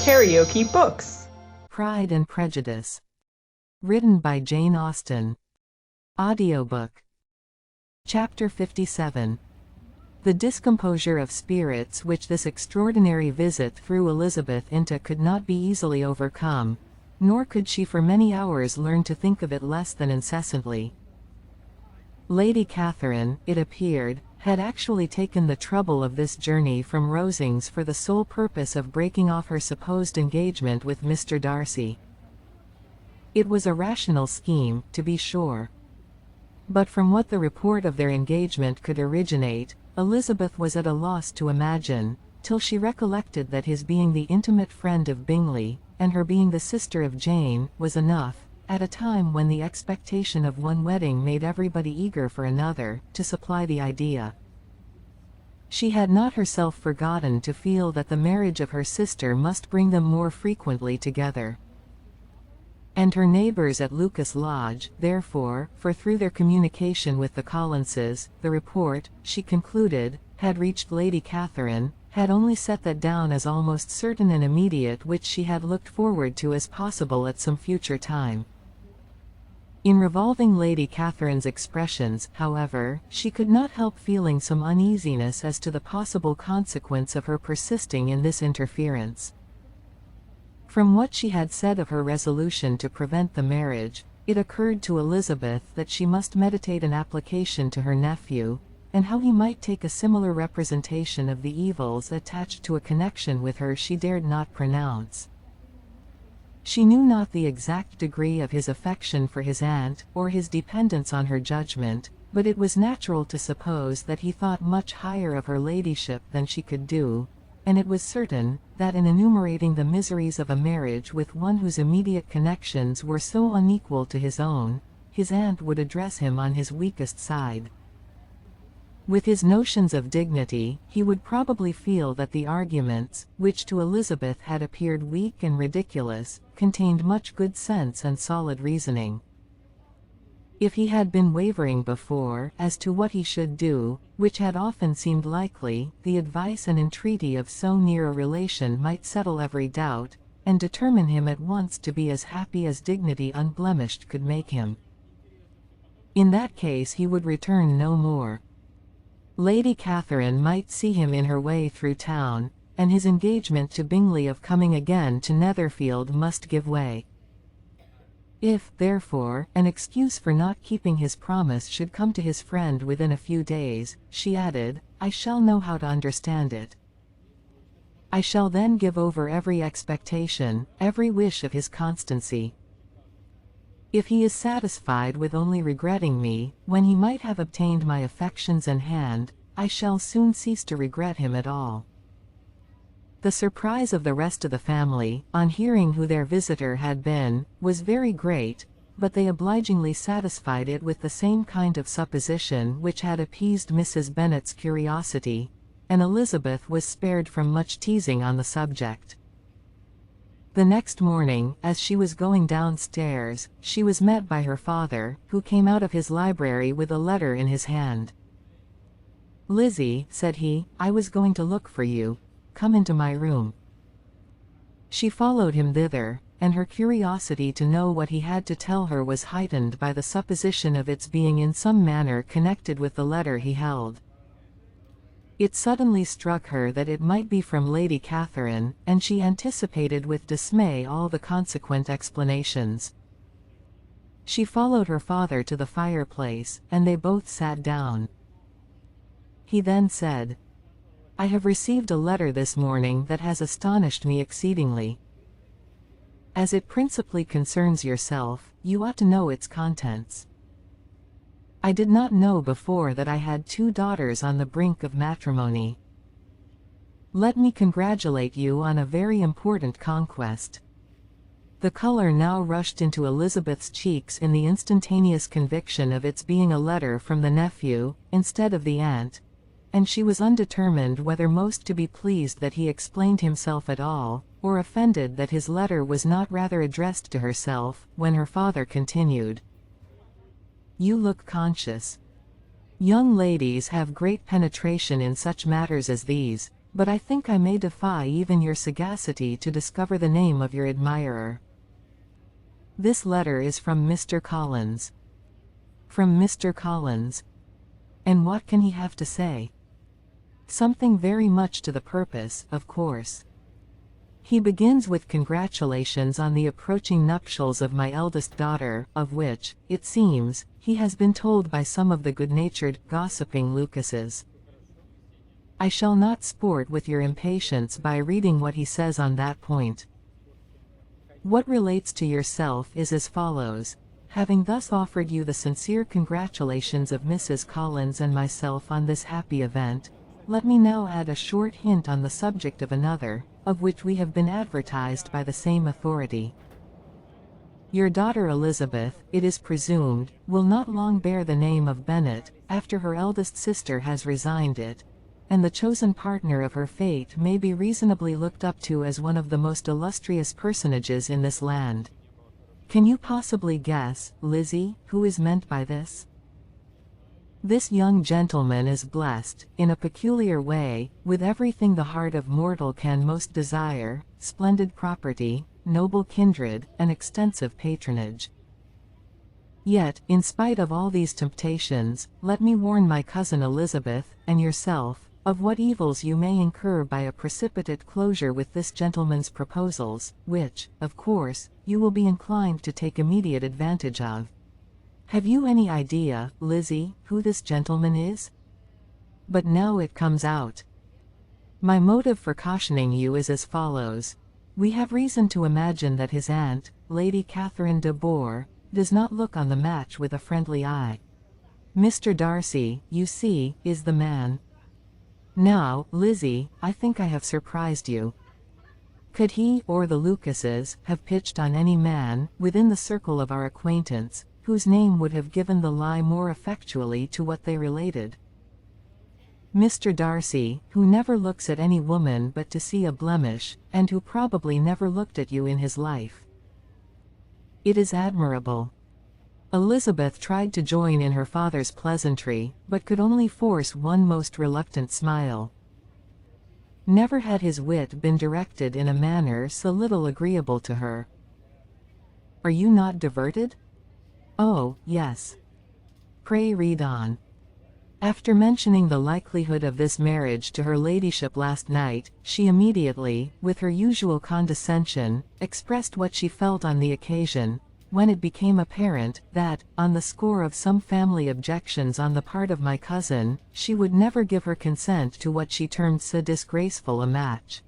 KaraokeBooks. Pride and Prejudice. Written by Jane Austen. Audiobook. Chapter 57. The discomposure of spirits which this extraordinary visit threw Elizabeth into could not be easily overcome, nor could she for many hours learn to think of it less than incessantly. Lady Catherine, it appeared, had actually taken the trouble of this journey from Rosings for the sole purpose of breaking off her supposed engagement with Mr. Darcy. It was a rational scheme, to be sure. But from what the report of their engagement could originate, Elizabeth was at a loss to imagine, till she recollected that his being the intimate friend of Bingley, and her being the sister of Jane, was enough, at a time when the expectation of one wedding made everybody eager for another, to supply the idea. She had not herself forgotten to feel that the marriage of her sister must bring them more frequently together. And her neighbors at Lucas Lodge, therefore, for through their communication with the Collinses, the report, she concluded, had reached Lady Catherine, had only set that down as almost certain and immediate, which she had looked forward to as possible at some future time. In revolving Lady Catherine's expressions, however, she could not help feeling some uneasiness as to the possible consequence of her persisting in this interference. From what she had said of her resolution to prevent the marriage, it occurred to Elizabeth that she must meditate an application to her nephew, and how he might take a similar representation of the evils attached to a connection with her she dared not pronounce. She knew not the exact degree of his affection for his aunt, or his dependence on her judgment, but it was natural to suppose that he thought much higher of her ladyship than she could do, and it was certain, that in enumerating the miseries of a marriage with one whose immediate connections were so unequal to his own, his aunt would address him on his weakest side. With his notions of dignity, he would probably feel that the arguments, which to Elizabeth had appeared weak and ridiculous, contained much good sense and solid reasoning. If he had been wavering before, as to what he should do, which had often seemed likely, the advice and entreaty of so near a relation might settle every doubt, and determine him at once to be as happy as dignity unblemished could make him. In that case he would return no more. Lady Catherine might see him in her way through town, and his engagement to Bingley of coming again to Netherfield must give way. If, therefore, an excuse for not keeping his promise should come to his friend within a few days, she added, I shall know how to understand it. I shall then give over every expectation, every wish of his constancy. If he is satisfied with only regretting me, when he might have obtained my affections and hand, I shall soon cease to regret him at all. The surprise of the rest of the family, on hearing who their visitor had been, was very great, but they obligingly satisfied it with the same kind of supposition which had appeased Mrs. Bennet's curiosity, and Elizabeth was spared from much teasing on the subject. The next morning, as she was going downstairs, she was met by her father, who came out of his library with a letter in his hand. Lizzie, said he, I was going to look for you. Come into my room. She followed him thither, and her curiosity to know what he had to tell her was heightened by the supposition of its being in some manner connected with the letter he held. It suddenly struck her that it might be from Lady Catherine, and she anticipated with dismay all the consequent explanations. She followed her father to the fireplace, and they both sat down. He then said, I have received a letter this morning that has astonished me exceedingly. As it principally concerns yourself, you ought to know its contents. I did not know before that I had 2 daughters on the brink of matrimony. Let me congratulate you on a very important conquest. The color now rushed into Elizabeth's cheeks in the instantaneous conviction of its being a letter from the nephew, instead of the aunt, and she was undetermined whether most to be pleased that he explained himself at all, or offended that his letter was not rather addressed to herself, when her father continued. You look conscious. Young ladies have great penetration in such matters as these. but I think I may defy even your sagacity to discover the name of your admirer. This letter is from Mr. Collins. From Mr. Collins. And what can he have to say? Something very much to the purpose, of course. He begins with congratulations on the approaching nuptials of my eldest daughter, of which, it seems, he has been told by some of the good-natured, gossiping Lucases. I shall not sport with your impatience by reading what he says on that point. What relates to yourself is as follows. Having thus offered you the sincere congratulations of Mrs. Collins and myself on this happy event, let me now add a short hint on the subject of another, of which we have been advertised by the same authority. Your daughter Elizabeth, it is presumed, will not long bear the name of Bennet, after her eldest sister has resigned it, and the chosen partner of her fate may be reasonably looked up to as one of the most illustrious personages in this land. Can you possibly guess, Lizzie, who is meant by this? This young gentleman is blessed, in a peculiar way, with everything the heart of mortal can most desire: splendid property, noble kindred, and extensive patronage. Yet, in spite of all these temptations, let me warn my cousin Elizabeth, and yourself, of what evils you may incur by a precipitate closure with this gentleman's proposals, which, of course, you will be inclined to take immediate advantage of. Have you any idea, Lizzie, who this gentleman is? But now it comes out. My motive for cautioning you is as follows. We have reason to imagine that his aunt, Lady Catherine de Bourgh, does not look on the match with a friendly eye. Mr. Darcy, you see, is the man. Now, Lizzie, I think I have surprised you. Could he, or the Lucases, have pitched on any man, within the circle of our acquaintance, whose name would have given the lie more effectually to what they related? Mr. Darcy, who never looks at any woman but to see a blemish, and who probably never looked at you in his life. It is admirable. Elizabeth tried to join in her father's pleasantry, but could only force one most reluctant smile. Never had his wit been directed in a manner so little agreeable to her. Are you not diverted? Oh, yes. Pray read on. After mentioning the likelihood of this marriage to her ladyship last night, she immediately, with her usual condescension, expressed what she felt on the occasion, when it became apparent that, on the score of some family objections on the part of my cousin, she would never give her consent to what she termed so disgraceful a match.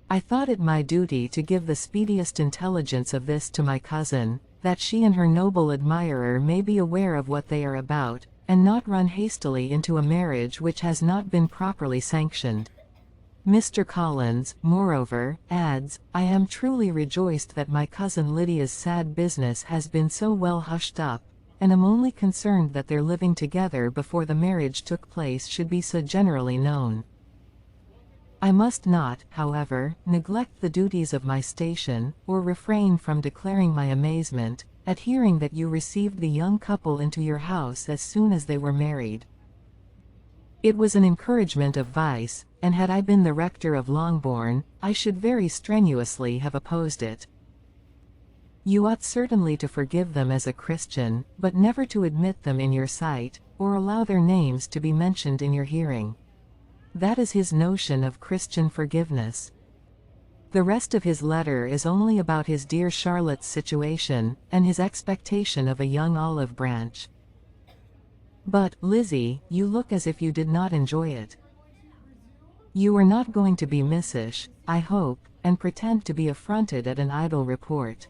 I thought it my duty to give the speediest intelligence of this to my cousin, that she and her noble admirer may be aware of what they are about, and not run hastily into a marriage which has not been properly sanctioned. Mr. Collins, moreover, adds, I am truly rejoiced that my cousin Lydia's sad business has been so well hushed up, and am only concerned that their living together before the marriage took place should be so generally known. I must not, however, neglect the duties of my station, or refrain from declaring my amazement, at hearing that you received the young couple into your house as soon as they were married. It was an encouragement of vice, and had I been the rector of Longbourn, I should very strenuously have opposed it. You ought certainly to forgive them as a Christian, but never to admit them in your sight, or allow their names to be mentioned in your hearing. That is his notion of Christian forgiveness. The rest of his letter is only about his dear Charlotte's situation, and his expectation of a young olive branch. But, Lizzie, you look as if you did not enjoy it. You are not going to be missish, I hope, and pretend to be affronted at an idle report.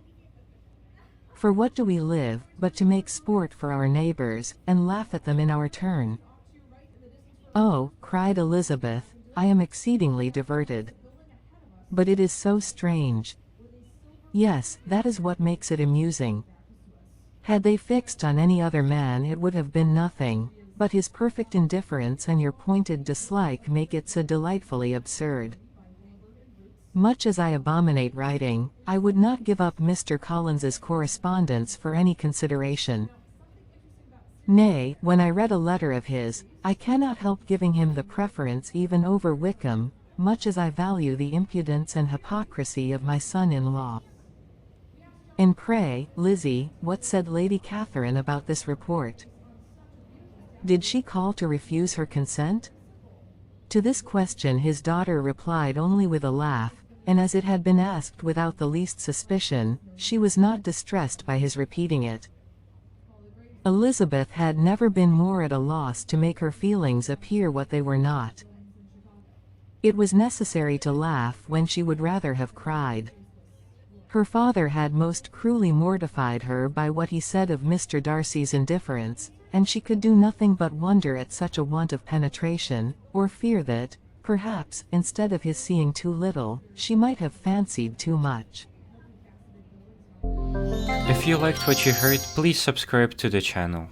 For what do we live, but to make sport for our neighbors, and laugh at them in our turn? Oh, cried Elizabeth, I am exceedingly diverted. But it is so strange. Yes, that is what makes it amusing. Had they fixed on any other man it would have been nothing, but his perfect indifference and your pointed dislike make it so delightfully absurd. Much as I abominate writing, I would not give up Mr. Collins's correspondence for any consideration. Nay, when I read a letter of his, I cannot help giving him the preference even over Wickham, much as I value the impudence and hypocrisy of my son-in-law. And pray, Lizzie, what said Lady Catherine about this report? Did she call to refuse her consent? To this question his daughter replied only with a laugh, and as it had been asked without the least suspicion, she was not distressed by his repeating it. Elizabeth had never been more at a loss to make her feelings appear what they were not. It was necessary to laugh when she would rather have cried. Her father had most cruelly mortified her by what he said of Mr. Darcy's indifference, and she could do nothing but wonder at such a want of penetration, or fear that, perhaps, instead of his seeing too little, she might have fancied too much. If you liked what you heard, please subscribe to the channel.